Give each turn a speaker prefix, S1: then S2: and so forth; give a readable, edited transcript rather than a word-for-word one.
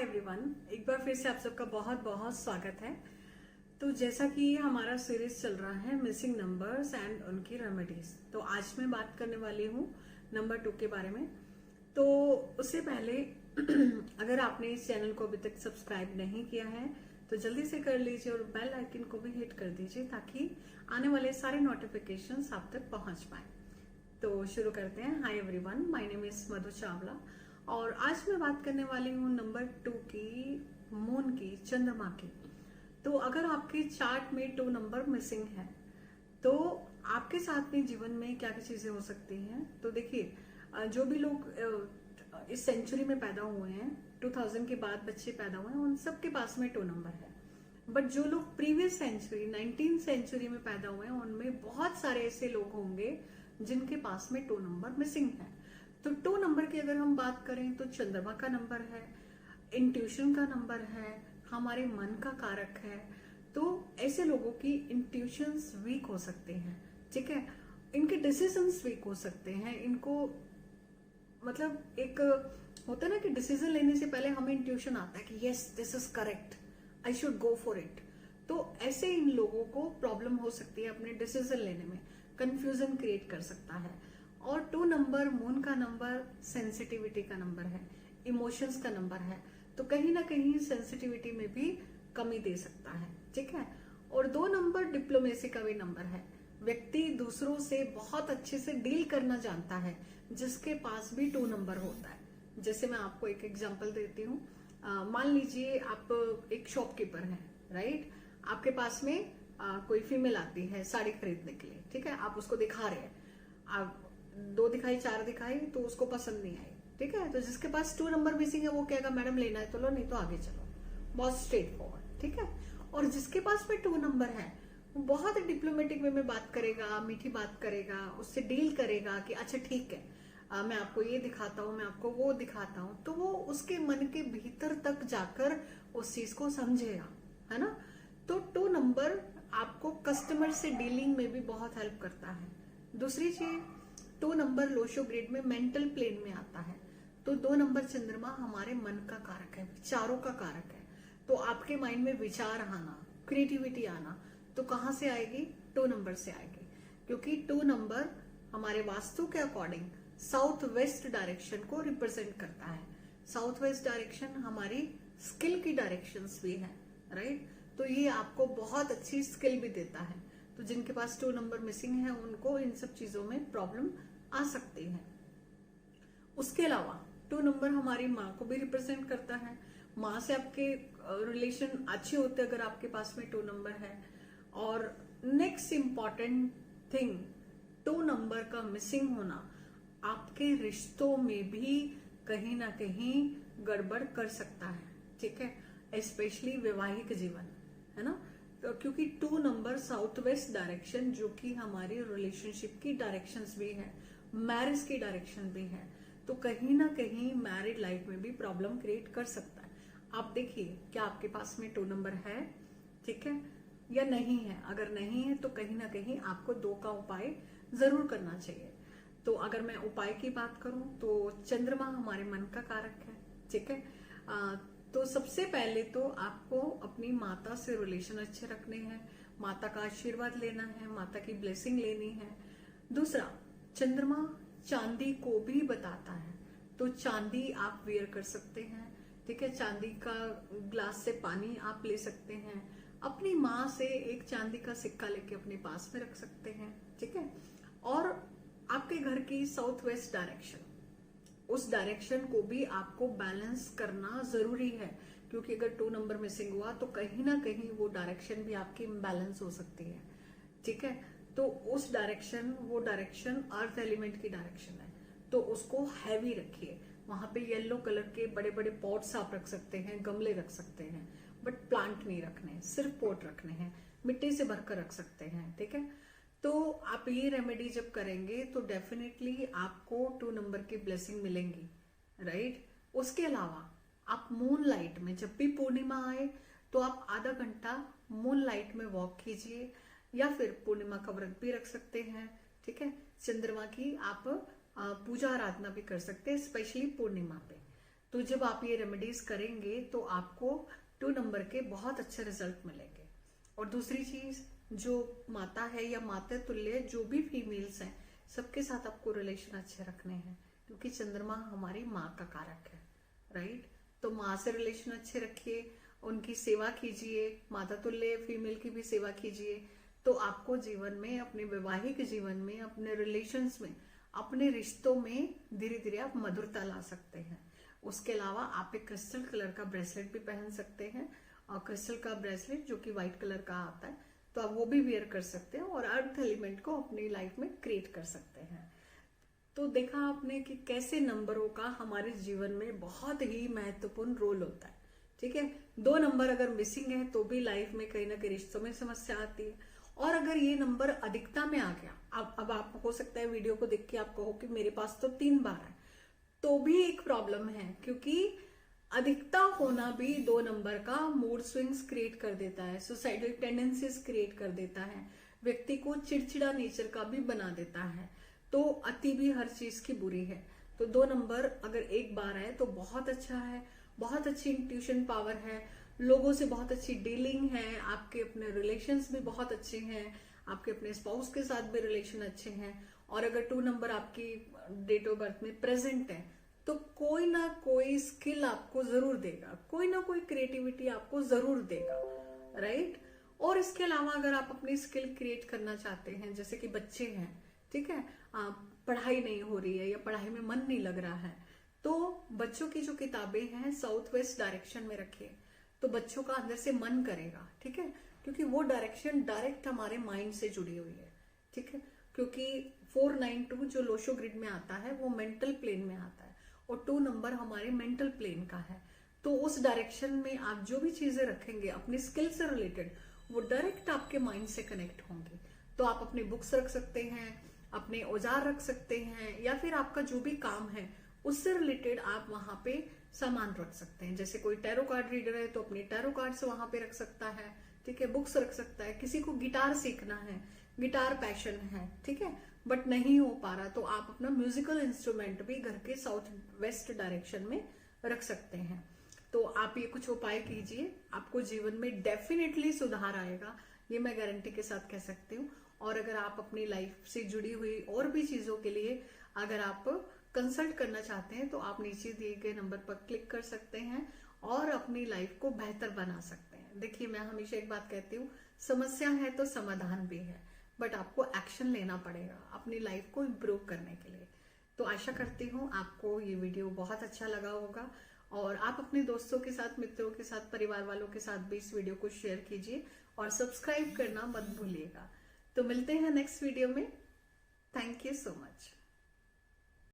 S1: Everyone, एक बार फिर से आप सबका बहुत बहुत स्वागत है। तो जैसा कि हमारा सीरीज चल रहा है मिसिंग नंबर्स एंड उनकी रेमेडीज, तो आज मैं बात करने वाली हूँ नंबर 2 के बारे में। तो उससे पहले अगर आपने इस चैनल को अभी तक सब्सक्राइब नहीं किया है तो जल्दी से कर लीजिए और बेल आइकन को भी हिट कर दीजिए ताकि आने वाले सारे नोटिफिकेशंस आप तक पहुंच पाए। तो शुरू करते हैं। Hi everyone, my name is Madhu Chawla और आज मैं बात करने वाली हूँ नंबर 2 की, मून की, चंद्रमा की। तो अगर आपके चार्ट में 2 नंबर मिसिंग है तो आपके साथ में जीवन में क्या क्या चीजें हो सकती हैं। तो देखिए, जो भी लोग इस सेंचुरी में पैदा हुए हैं, 2000 के बाद बच्चे पैदा हुए हैं, उन सबके पास में 2 नंबर है। बट जो लोग प्रीवियस सेंचुरी 19th सेंचुरी में पैदा हुए हैं, उनमें बहुत सारे ऐसे लोग होंगे जिनके पास में 2 नंबर मिसिंग है। तो 2 नंबर की अगर हम बात करें तो चंद्रमा का नंबर है, इंट्यूशन का नंबर है, हमारे मन का कारक है। तो ऐसे लोगों की इंट्यूशंस वीक हो सकते हैं, ठीक है, इनके डिसीजंस वीक हो सकते हैं। इनको मतलब एक होता है ना कि डिसीजन लेने से पहले हमें इंट्यूशन आता है कि yes this is correct, I should go for it. तो ऐसे इन लोगों को प्रॉब्लम हो सकती है अपने डिसीजन लेने में, कंफ्यूजन क्रिएट कर सकता है। और 2 नंबर मून का नंबर सेंसिटिविटी का नंबर है, इमोशंस का नंबर है, तो कहीं ना कहीं सेंसिटिविटी में भी कमी दे सकता है, ठीक है। और 2 नंबर डिप्लोमेसी का भी नंबर है, व्यक्ति दूसरों से बहुत अच्छे से डील करना जानता है जिसके पास भी 2 नंबर होता है। जैसे मैं आपको एक एग्जांपल देती हूँ। मान लीजिए आप एक शॉपकीपर हैं, राइट। आपके पास में कोई फीमेल आती है साड़ी खरीदने के लिए, ठीक है, आप उसको दिखा रहे हैं, आप 2 दिखाई 4 दिखाई तो उसको पसंद नहीं आई, ठीक है। तो जिसके पास 2 नंबर मिसिंग है वो कहेगा मैडम लेना है तो लो, नहीं तो आगे चलो, बहुत स्ट्रेट फॉरवर्ड, ठीक है। और जिसके पास में 2 नंबर है वो बहुत डिप्लोमेटिक वे में बात करेगा, मीठी बात करेगा, उससे डील करेगा कि अच्छा ठीक है, मैं आपको ये दिखाता हूँ, मैं आपको वो दिखाता हूँ, तो वो उसके मन के भीतर तक जाकर उस चीज को समझेगा, है ना। तो 2 नंबर आपको कस्टमर से डीलिंग में भी बहुत हेल्प करता है। दूसरी चीज, 2 नंबर लोशो ग्रेड में मेंटल प्लेन में आता है। तो 2 नंबर चंद्रमा हमारे मन का कारक है, विचारों का कारक है। तो आपके माइंड में विचार आना, क्रिएटिविटी आना, तो कहां से आएगी? 2 नंबर से आएगी, क्योंकि 2 नंबर हमारे वास्तु के अकॉर्डिंग साउथ वेस्ट डायरेक्शन को रिप्रेजेंट करता है। साउथ वेस्ट डायरेक्शन हमारी स्किल की डायरेक्शंस भी है, राइट। तो ये आपको बहुत अच्छी स्किल भी देता है। तो जिनके पास 2 नंबर मिसिंग है उनको इन सब चीजों में प्रॉब्लम आ सकती है। उसके अलावा 2 नंबर हमारी माँ को भी रिप्रेजेंट करता है। माँ से आपके रिलेशन अच्छे होते हैं अगर आपके पास में 2 नंबर है। और नेक्स्ट इंपॉर्टेंट थिंग, 2 नंबर का मिसिंग होना आपके रिश्तों में भी कहीं ना कहीं गड़बड़ कर सकता है, ठीक है, स्पेशली वैवाहिक जीवन, है ना। तो क्योंकि 2 नंबर साउथ वेस्ट डायरेक्शन जो कि हमारी रिलेशनशिप की डायरेक्शंस भी है, मैरिज की डायरेक्शन भी है, तो कहीं ना कहीं मैरिड लाइफ में भी प्रॉब्लम क्रिएट कर सकता है। आप देखिए क्या आपके पास में 2 नंबर है, ठीक है, या नहीं है। अगर नहीं है तो कहीं ना कहीं आपको 2 का उपाय जरूर करना चाहिए। तो अगर मैं उपाय की बात करूं तो चंद्रमा हमारे मन का कारक है, ठीक है। तो सबसे पहले तो आपको अपनी माता से रिलेशन अच्छे रखने हैं, माता का आशीर्वाद लेना है, माता की ब्लेसिंग लेनी है। दूसरा, चंद्रमा चांदी को भी बताता है, तो चांदी आप वेयर कर सकते हैं, ठीक है। चांदी का ग्लास से पानी आप ले सकते हैं, अपनी माँ से एक चांदी का सिक्का लेके अपने पास में रख सकते हैं, ठीक है। और आपके घर की साउथ वेस्ट डायरेक्शन, उस डायरेक्शन को भी आपको बैलेंस करना जरूरी है, क्योंकि अगर 2 नंबर मिसिंग हुआ तो कहीं ना कहीं वो डायरेक्शन भी आपकी इम्बैलेंस हो सकती है, ठीक है। तो उस डायरेक्शन, वो डायरेक्शन अर्थ एलिमेंट की डायरेक्शन है, तो उसको हैवी रखिए। वहां पे येलो कलर के बड़े बड़े पॉट्स आप रख सकते हैं, गमले रख सकते हैं, बट प्लांट नहीं रखने, सिर्फ पॉट रखने हैं, मिट्टी से भरकर रख सकते हैं, ठीक है। तो आप ये रेमेडी जब करेंगे तो डेफिनेटली आपको 2 नंबर की ब्लेसिंग मिलेंगी, राइट। उसके अलावा आप मून लाइट में, जब भी पूर्णिमा आए तो आप आधा घंटा मून लाइट में वॉक कीजिए, या फिर पूर्णिमा का व्रत भी रख सकते हैं, ठीक है। चंद्रमा की आप पूजा आराधना भी कर सकते हैं, स्पेशली पूर्णिमा पे। तो जब आप ये रेमेडीज करेंगे तो आपको 2 नंबर के बहुत अच्छे रिजल्ट मिलेंगे। और दूसरी चीज, जो माता है या माता तुल्य जो भी फीमेल्स हैं, सबके साथ आपको रिलेशन अच्छे रखने हैं, क्योंकि चंद्रमा हमारी माँ का कारक है, राइट। तो माँ से रिलेशन अच्छे रखिए, उनकी सेवा कीजिए, माता तुल्य फीमेल की भी सेवा कीजिए। तो आपको जीवन में, अपने वैवाहिक जीवन में, अपने रिलेशंस में, अपने रिश्तों में धीरे धीरे आप मधुरता ला सकते हैं। उसके अलावा आप एक क्रिस्टल कलर का ब्रेसलेट भी पहन सकते हैं, और क्रिस्टल का ब्रेसलेट जो कि व्हाइट कलर का आता है, तो आप वो भी वेयर कर सकते हैं और अर्थ एलिमेंट को अपनी लाइफ में क्रिएट कर सकते हैं। तो देखा आपने कि कैसे नंबरों का हमारे जीवन में बहुत ही महत्वपूर्ण रोल होता है, ठीक है। 2 नंबर अगर मिसिंग है तो भी लाइफ में कहीं ना कहीं रिश्तों में समस्या आती है। और अगर ये नंबर अधिकता में आ गया, अब आप हो सकता है वीडियो को देख के आप कहो कि मेरे पास तो 3 बार है, तो भी एक प्रॉब्लम है, क्योंकि अधिकता होना भी 2 नंबर का मूड स्विंग्स क्रिएट कर देता है, सुसाइडल टेंडेंसीज क्रिएट कर देता है, व्यक्ति को चिड़चिड़ा नेचर का भी बना देता है। तो अति भी हर चीज की बुरी है। तो 2 नंबर अगर एक बार है तो बहुत अच्छा है, बहुत अच्छी इंट्यूशन पावर है, लोगों से बहुत अच्छी डीलिंग है, आपके अपने रिलेशंस भी बहुत अच्छे हैं, आपके अपने स्पाउस के साथ भी रिलेशन अच्छे हैं। और अगर 2 नंबर आपकी डेट ऑफ बर्थ में प्रेजेंट है तो कोई ना कोई स्किल आपको जरूर देगा, कोई ना कोई क्रिएटिविटी आपको जरूर देगा, राइट। और इसके अलावा अगर आप अपनी स्किल क्रिएट करना चाहते हैं, जैसे कि बच्चे हैं, ठीक है, पढ़ाई नहीं हो रही है या पढ़ाई में मन नहीं लग रहा है, तो बच्चों की जो किताबें हैं साउथ वेस्ट डायरेक्शन में रखिए, तो बच्चों का अंदर से मन करेगा, ठीक है, क्योंकि वो डायरेक्शन डायरेक्ट हमारे माइंड से जुड़ी हुई है, ठीक है। क्योंकि 492 जो लोशो ग्रिड में आता है वो मेंटल प्लेन में आता है, और 2 नंबर हमारे मेंटल प्लेन का है। तो उस डायरेक्शन में आप जो भी चीजें रखेंगे अपनी स्किल से रिलेटेड, वो डायरेक्ट आपके माइंड से कनेक्ट होंगे। तो आप अपनी बुक्स रख सकते हैं, अपने औजार रख सकते हैं, या फिर आपका जो भी काम है उससे रिलेटेड आप वहां पे सामान रख सकते हैं। जैसे कोई टैरो कार्ड रीडर है तो अपने टैरो कार्ड्स वहां पे रख सकता है, ठीक है, बुक्स रख सकता है। किसी को गिटार सीखना है, गिटार पैशन है, ठीक है, बट नहीं हो पा रहा, तो आप अपना म्यूजिकल इंस्ट्रूमेंट भी घर के साउथ वेस्ट डायरेक्शन में रख सकते हैं। तो आप ये कुछ उपाय कीजिए, आपको जीवन में डेफिनेटली सुधार आएगा, ये मैं गारंटी के साथ कह सकती हूँ। और अगर आप अपनी लाइफ से जुड़ी हुई और भी चीजों के लिए अगर आप कंसल्ट करना चाहते हैं, तो आप नीचे दिए गए नंबर पर क्लिक कर सकते हैं और अपनी लाइफ को बेहतर बना सकते हैं। देखिए, मैं हमेशा एक बात कहती हूँ, समस्या है तो समाधान भी है, बट आपको एक्शन लेना पड़ेगा अपनी लाइफ को इम्प्रूव करने के लिए। तो आशा करती हूँ आपको ये वीडियो बहुत अच्छा लगा होगा, और आप अपने दोस्तों के साथ, मित्रों के साथ, परिवार वालों के साथ भी इस वीडियो को शेयर कीजिए और सब्सक्राइब करना मत भूलिएगा। तो मिलते हैं नेक्स्ट वीडियो में। Thank you so much.